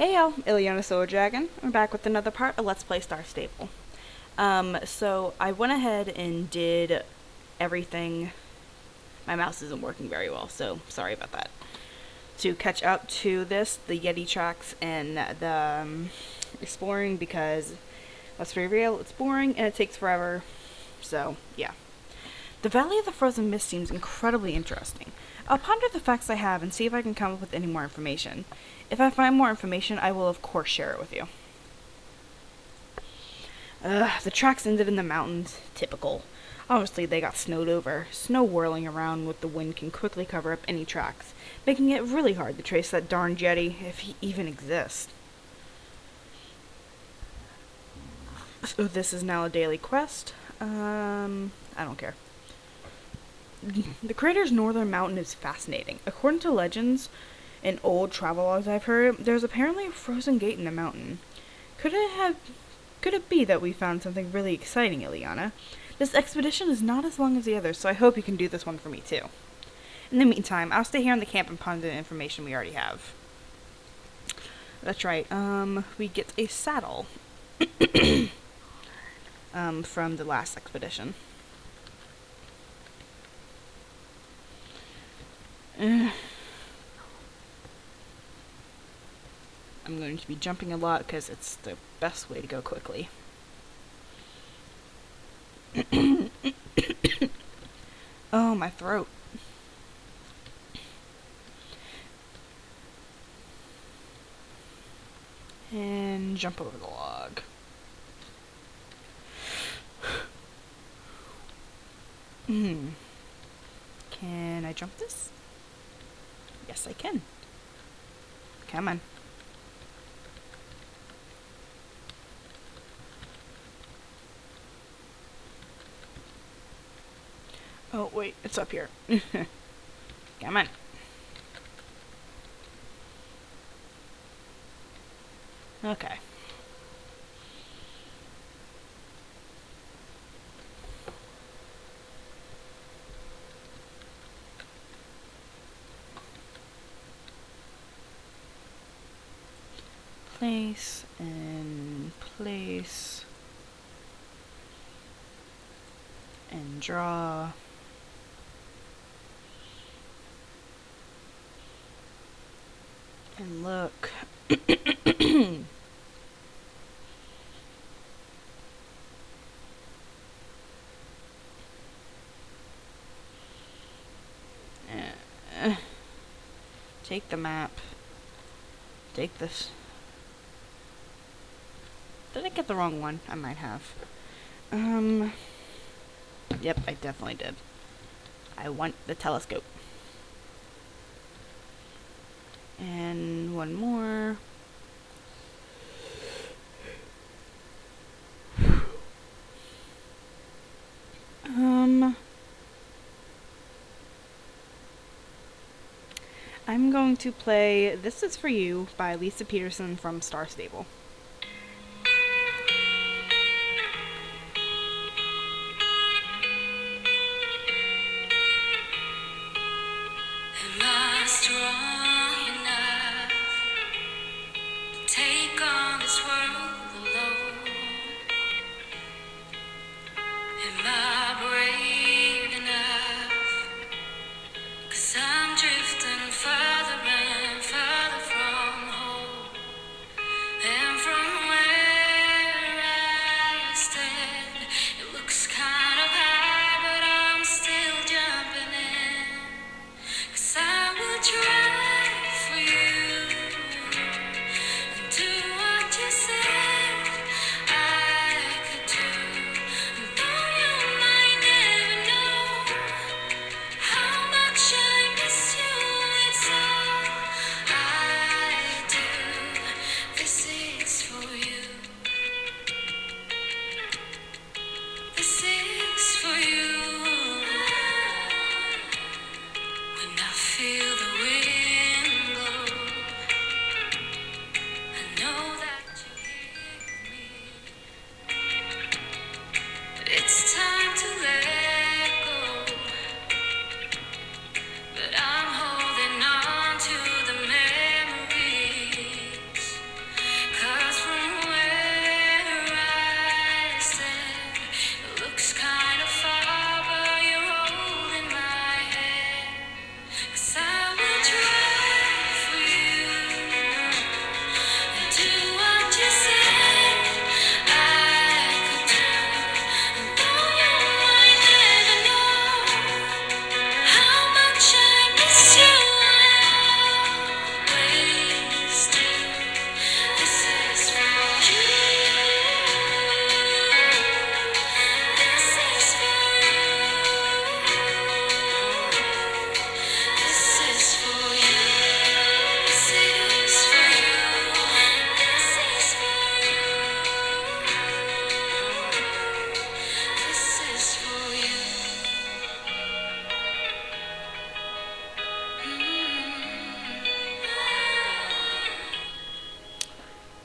Hey y'all, Ileana Solar Dragon. I'm back with another part of Let's Play Star Stable. So I went ahead and did everything. My mouse isn't working very well, so sorry about that. To catch up to this, the Yeti tracks and the exploring, because let's be real, it's boring and it takes forever. So yeah. The Valley of the Frozen Mist seems incredibly interesting. I'll ponder the facts I have and see if I can come up with any more information. If I find more information, I will of course share it with you. The tracks ended in the mountains. Typical. Obviously, they got snowed over. Snow whirling around with the wind can quickly cover up any tracks, making it really hard to trace that darn Yeti, if he even exists. So this is now a daily quest. I don't care. The crater's northern mountain is fascinating. According to legends and old travelogues I've heard, there's apparently a frozen gate in the mountain. Could it be that we found something really exciting, Ileana? This expedition is not as long as the others, so I hope you can do this one for me too. In the meantime, I'll stay here in the camp and ponder the information we already have. That's right, we get a saddle. From the last expedition. I'm going to be jumping a lot because it's the best way to go quickly. Oh, my throat. And jump over the log. Can I jump this? Yes, I can. Come on. Oh, wait, it's up here. Come on. Okay. Place and place and draw. And look. Take the map. Take this. Did I get the wrong one? I might have. Yep, I definitely did. I want the telescope. And one more. I'm going to play This Is For You by Lisa Peterson from Star Stable. Am I strong enough to take on this world alone? Am I brave enough? 'Cause I'm drifting further and further from home, and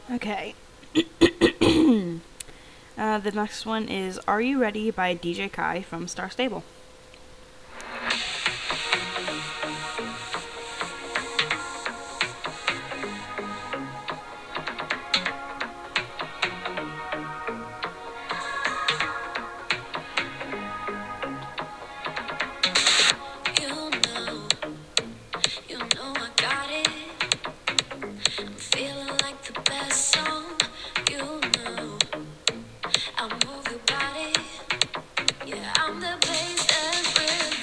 Okay. The next one is Are You Ready by DJ Kai from Star Stable. You know, you know I got it. I'm feeling like the best song. You know, I'll move your body. Yeah, I'm the bass and rhythm.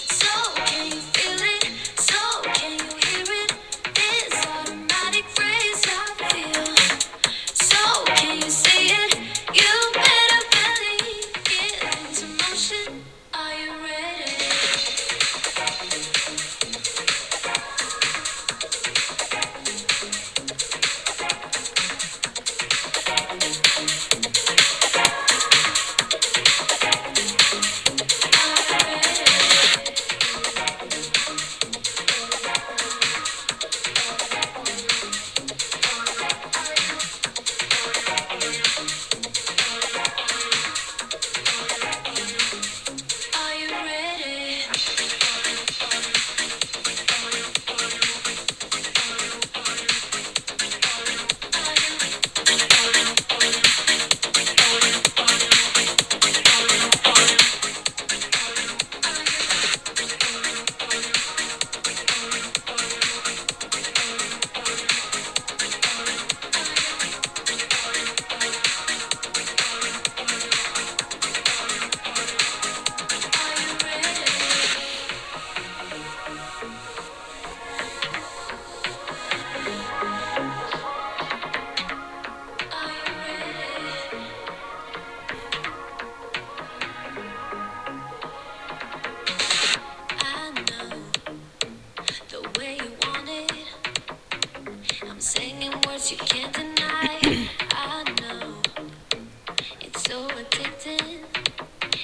So can you feel it? So can you hear it? This automatic phrase I feel. So can you see it? You better believe it into motion. Are you ready? Are you ready? Are you ready? I know the way you want it. I'm singing words you can't deny. I know it's so addicting.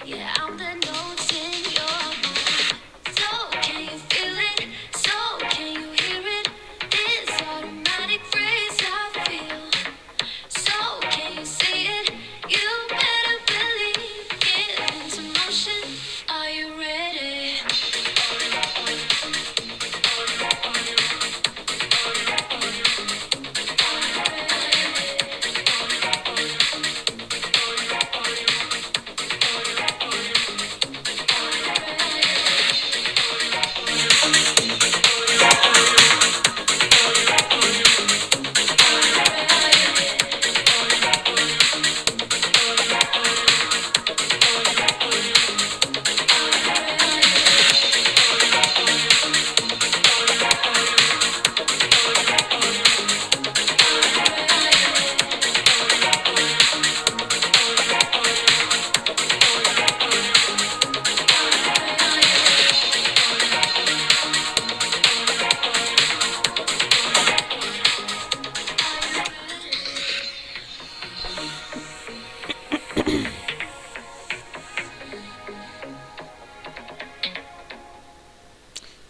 Yeah, I'm the notes in your mind. So can you feel it? So can you hear it? This automatic phrase I feel. So can you see it? You better believe it into motion. Are you ready?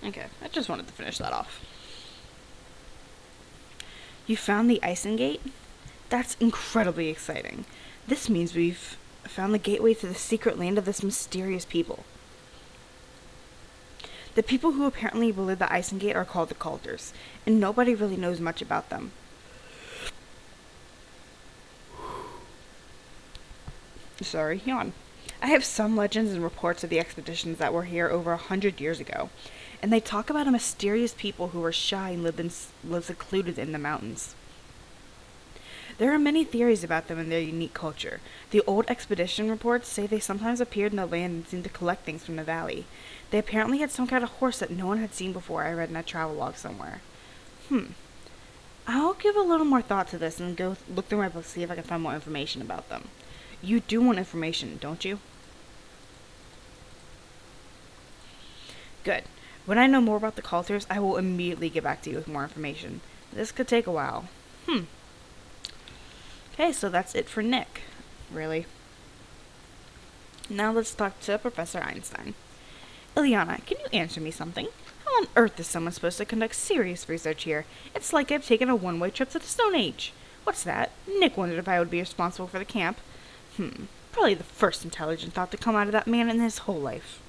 Okay, I just wanted to finish that off. You found the Isengate? That's incredibly exciting. This means we've found the gateway to the secret land of this mysterious people. The people who apparently ruled the Isengate are called the Coulters, and nobody really knows much about them. Sorry, yawn. I have some legends and reports of the expeditions that were here over 100 years ago, and they talk about a mysterious people who were shy and lived secluded in the mountains. There are many theories about them and their unique culture. The old expedition reports say they sometimes appeared in the land and seemed to collect things from the valley. They apparently had some kind of horse that no one had seen before, I read in a travelogue somewhere. I'll give a little more thought to this and go look through my book to see if I can find more information about them. You do want information, don't you? Good. When I know more about the Coulters, I will immediately get back to you with more information. This could take a while. Okay, so that's it for Nick. Really. Now let's talk to Professor Einstein. Ileana, can you answer me something? How on earth is someone supposed to conduct serious research here? It's like I've taken a one-way trip to the Stone Age. What's that? Nick wondered if I would be responsible for the camp. Probably the first intelligent thought to come out of that man in his whole life.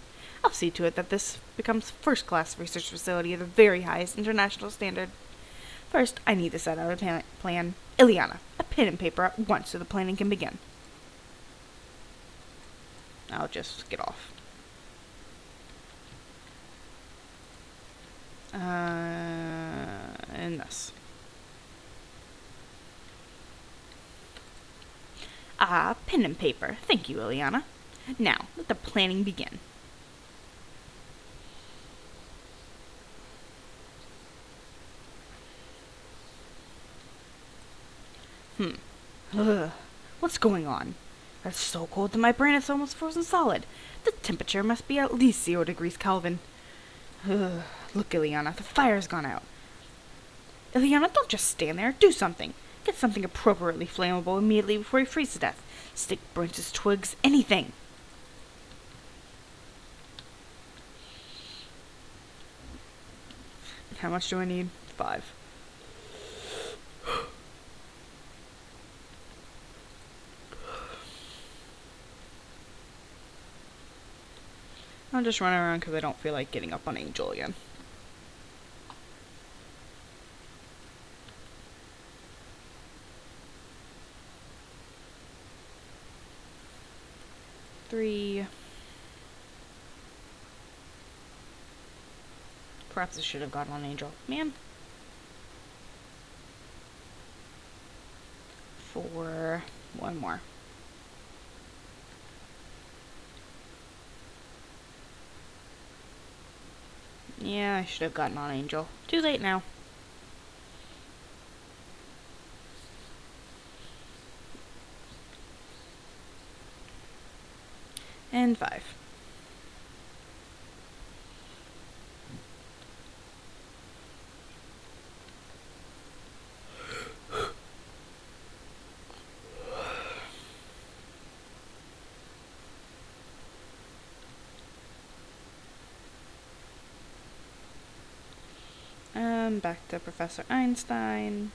I'll see to it that this becomes first-class research facility of the very highest international standard. First, I need to set out a plan. Ileana, a pen and paper at once so the planning can begin. I'll just get off. And this. Ah, pen and paper. Thank you, Ileana. Now, let the planning begin. Ugh. What's going on? It's so cold that my brain is almost frozen solid. The temperature must be at least 0 degrees Kelvin. Ugh. Look, Ileana, the fire's gone out. Ileana, don't just stand there. Do something. Get something appropriately flammable immediately before you freeze to death. Stick, branches, twigs, anything. How much do I need? 5. I'm just running around because I don't feel like getting up on Angel again. Three. Perhaps I should have gotten on Angel. Man. 4. 1 more. Yeah, I should have gotten on Angel. Too late now. And 5. Back to Professor Einstein.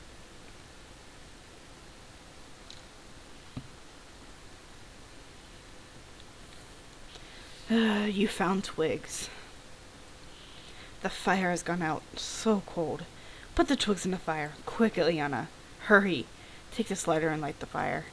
You found twigs. The fire has gone out. So cold. Put the twigs in the fire. Quick, Ileana. Hurry. Take this lighter and light the fire.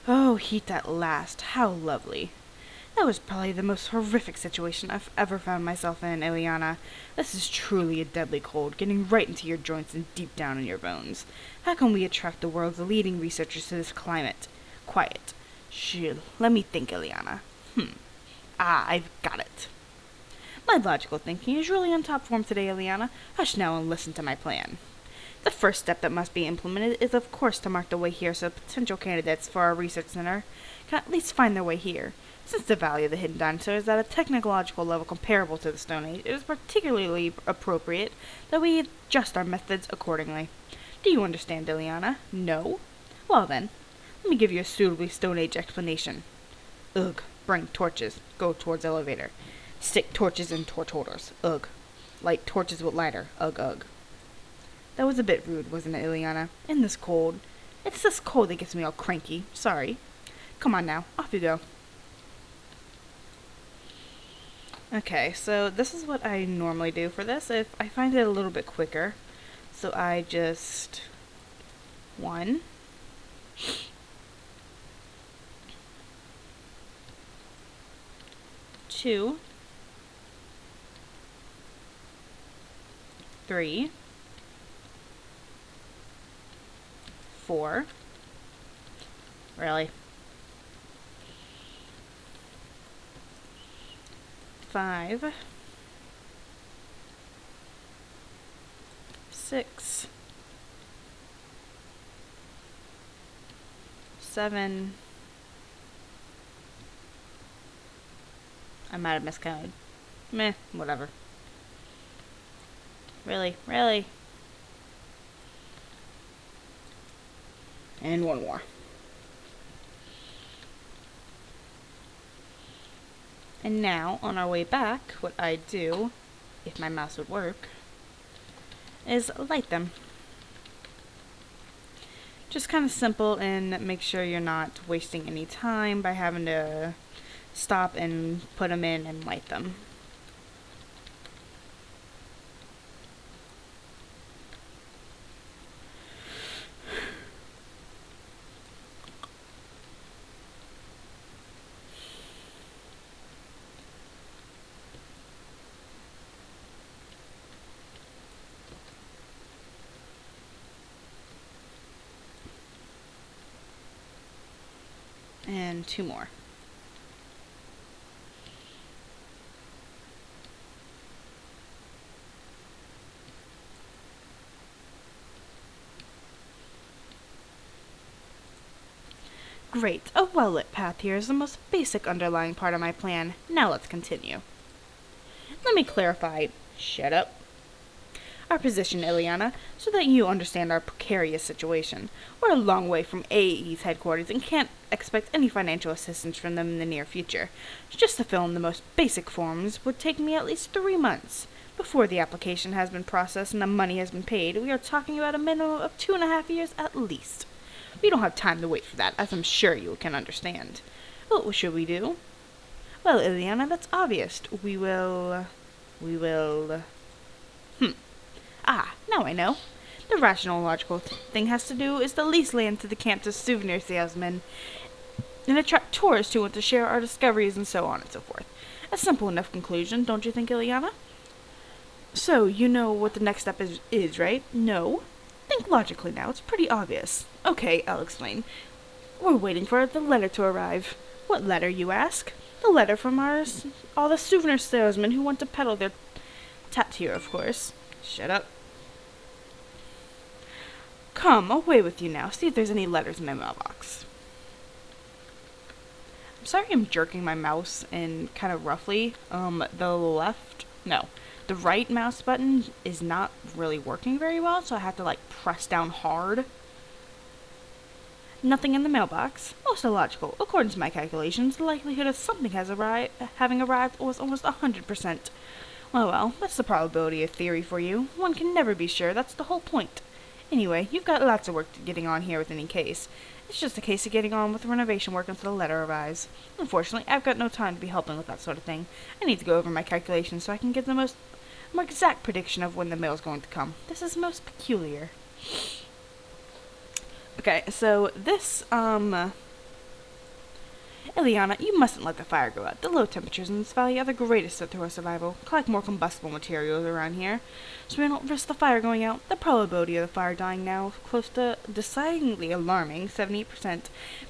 Oh, heat at last. How lovely. That was probably the most horrific situation I've ever found myself in, Ileana. This is truly a deadly cold, getting right into your joints and deep down in your bones. How can we attract the world's leading researchers to this climate? Quiet. Shh. Let me think, Ileana. I've got it. My logical thinking is really on top form today, Ileana. Hush now and listen to my plan. The first step that must be implemented is, of course, to mark the way here so potential candidates for our research center can at least find their way here. Since the value of the hidden dinosaur is at a technological level comparable to the Stone Age, it is particularly appropriate that we adjust our methods accordingly. Do you understand, Ileana? No? Well then, let me give you a suitably Stone Age explanation. Ugh. Bring torches. Go towards elevator. Stick torches in torch holders. Ugh. Light torches with lighter. Ugh, ugh. That was a bit rude, wasn't it, Ileana? In this cold. It's this cold that gets me all cranky. Sorry. Come on now. Off you go. Okay, so this is what I normally do for this. If I find it a little bit quicker. So I just... 1. 2. 3. 4. Really? 5. 6. 7. I might have miscounted. Meh, whatever. Really? Really? And 1 more. And now, on our way back, what I do, if my mouse would work, is light them. Just kind of simple, and make sure you're not wasting any time by having to stop and put them in and light them. And 2 more. Great, a well-lit path here is the most basic underlying part of my plan. Now let's continue. Let me clarify, shut up, our position, Ileana, so that you understand our precarious situation. We're a long way from AE's headquarters and can't expect any financial assistance from them in the near future. Just to fill in the most basic forms would take me at least 3 months. Before the application has been processed and the money has been paid, we are talking about a minimum of 2.5 years at least. We don't have time to wait for that, as I'm sure you can understand. What should we do? Well, Ileana, that's obvious. We will... now I know. The rational, logical thing has to do is to lease land to the campus souvenir salesmen and attract tourists who want to share our discoveries and so on and so forth. A simple enough conclusion, don't you think, Ileana? So, you know what the next step is, right? No? Think logically now, it's pretty obvious. Okay, I'll explain. We're waiting for the letter to arrive. What letter, you ask? The letter from all the souvenir salesmen who want to peddle their here, of course. Shut up. Come, away with you now. See if there's any letters in my mailbox. I'm sorry I'm jerking my mouse in kind of roughly. The right mouse button is not really working very well, so I have to press down hard. Nothing in the mailbox. Most illogical. According to my calculations, the likelihood of something having arrived was almost 100%. Well, that's the probability of theory for you. One can never be sure, that's the whole point. Anyway, you've got lots of work getting on here with any case. It's just a case of getting on with the renovation work until the letter arrives. Unfortunately, I've got no time to be helping with that sort of thing. I need to go over my calculations so I can get the more exact prediction of when the mail's going to come. This is most peculiar. Okay, so this, Ileana, you mustn't let the fire go out. The low temperatures in this valley are the greatest threat to our survival. Collect more combustible materials around here, so we don't risk the fire going out. The probability of the fire dying now is close to decidedly alarming, 78%.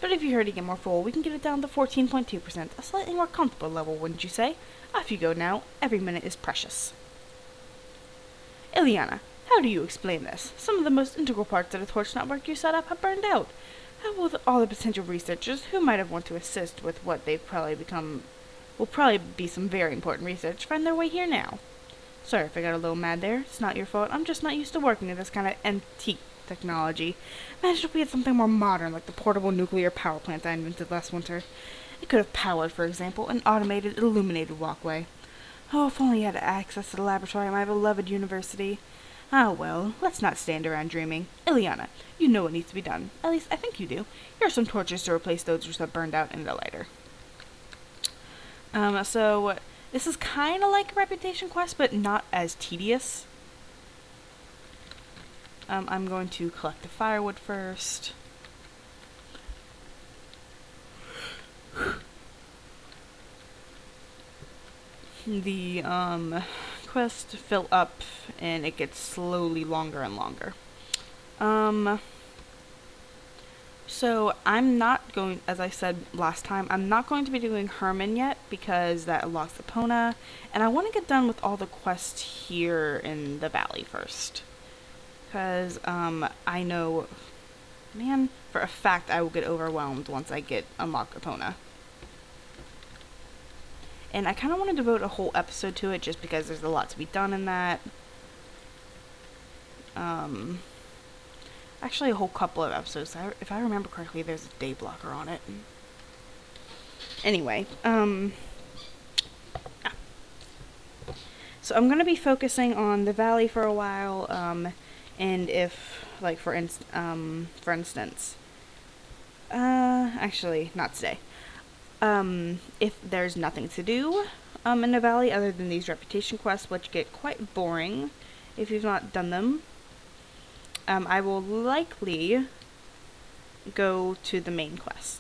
But if you're hurting it more full, we can get it down to 14.2%, a slightly more comfortable level, wouldn't you say? Off you go now. Every minute is precious. Ileana, how do you explain this? Some of the most integral parts of the torch network you set up have burned out. How will all the potential researchers who might have want to assist with what they've will probably be some very important research, find their way here now? Sorry if I got a little mad there. It's not your fault. I'm just not used to working with this kind of antique technology. Imagine if we had something more modern, like the portable nuclear power plant I invented last winter. It could have powered, for example, an automated, illuminated walkway. Oh, if only I had access to the laboratory at my beloved university. Ah, well, let's not stand around dreaming. Ileana, you know what needs to be done. At least, I think you do. Here are some torches to replace those which have burned out in the lighter. So, this is kind of like a reputation quest, but not as tedious. I'm going to collect the firewood first. The, quest fill up, and it gets slowly longer and longer. So I'm not going, as I said last time, I'm not going to be doing Herman yet because that unlocks Epona, and I want to get done with all the quests here in the valley first. Because, I know, man, for a fact I will get overwhelmed once I unlock Epona. And I kind of want to devote a whole episode to it just because there's a lot to be done in that. Actually, a whole couple of episodes. If I remember correctly, there's a day blocker on it. Anyway, So I'm going to be focusing on the valley for a while, and if, like, for instance, actually, not today. If there's nothing to do, in the valley other than these reputation quests, which get quite boring if you've not done them, I will likely go to the main quest.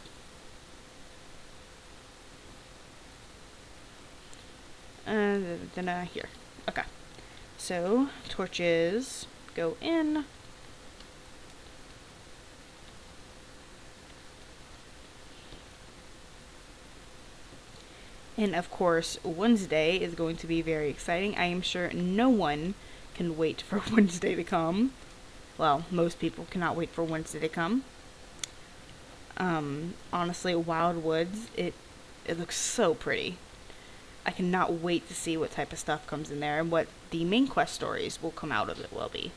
Then here. Okay. So, torches go in. And of course, Wednesday is going to be very exciting. I am sure no one can wait for Wednesday to come. Well, most people cannot wait for Wednesday to come. Honestly, Wildwoods, it looks so pretty. I cannot wait to see what type of stuff comes in there and what the main quest stories will come out of it will be.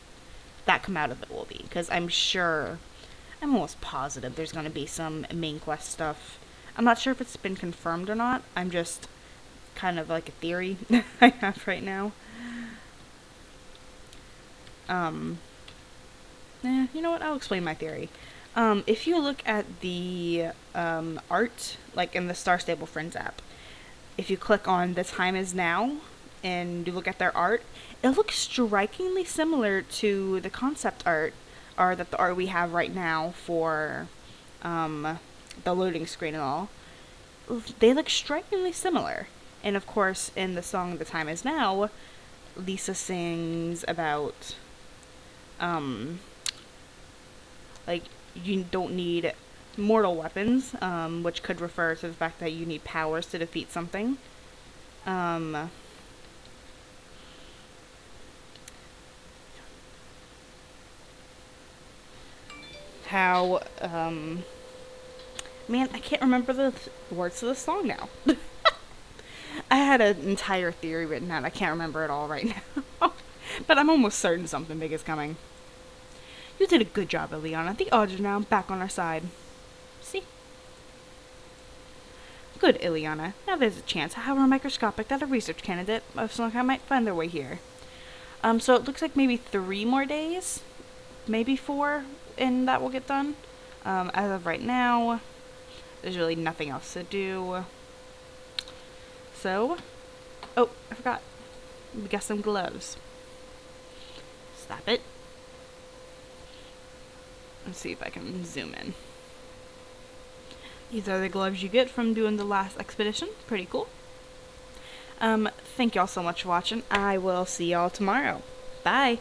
Because I'm almost positive there's going to be some main quest stuff. I'm not sure if it's been confirmed or not. I'm just kind of like a theory I have right now. You know what? I'll explain my theory. If you look at the art, like in the Star Stable Friends app, if you click on The Time Is Now and you look at their art, it looks strikingly similar to the concept art, or that the art we have right now for the loading screen and all. They look strikingly similar. And of course, in the song The Time Is Now, Lisa sings about, like, you don't need mortal weapons, which could refer to the fact that you need powers to defeat something. Man, I can't remember the words to the song now. I had an entire theory written out. I can't remember it all right now. But I'm almost certain something big is coming. You did a good job, Ileana. The odds are now back on our side. See? Good, Ileana. Now there's a chance, however microscopic, that a research candidate of some kind might find their way here. So it looks like maybe 3 more days, maybe 4, and that will get done. As of right now, there's really nothing else to do. So, oh, I forgot. We got some gloves. Stop it. Let's see if I can zoom in. These are the gloves you get from doing the last expedition. Pretty cool. Thank y'all so much for watching. I will see y'all tomorrow. Bye.